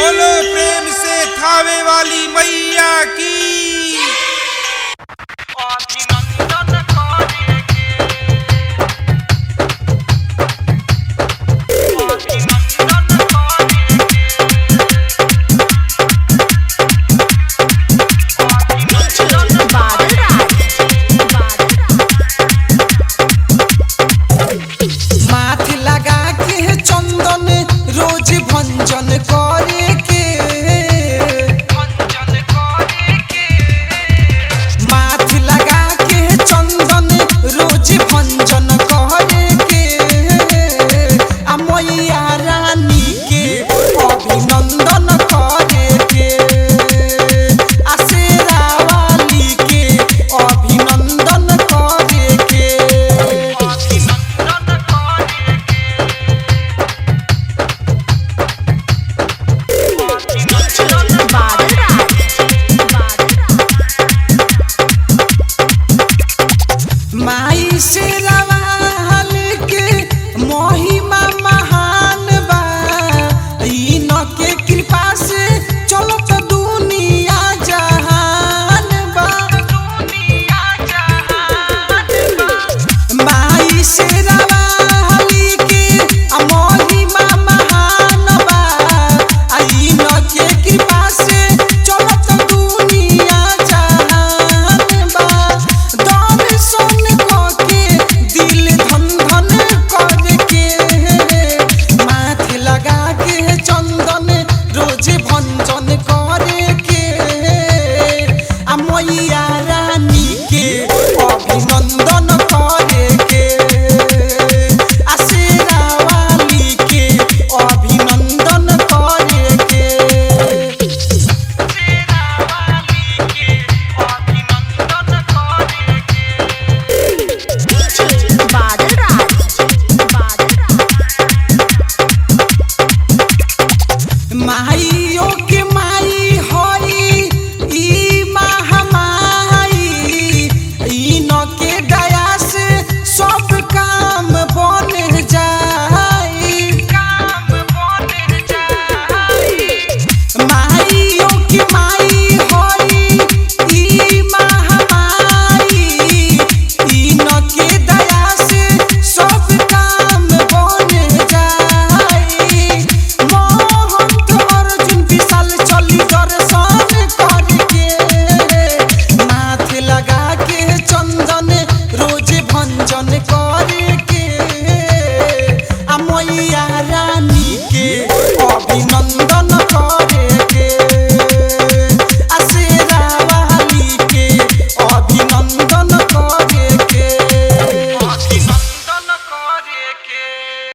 बोलो प्रेम से थावे वाली मैया की। भंजन करे के माथ लगा के चंदन रोज भंजन करे के आ मैया रानी के अभिनंदन करे के आ शेरा वाली के अभिनंदन करे के। माई से रवाल के महिमा महान बा इन के कृपा से चलत दुनिया जहान बा। माई से रवाल के महिमा महान बा इन के कृपा से चलत दुनिया जहान बा। दर्शन के दिल धन धन कर के माथे लगा के चंदन रोज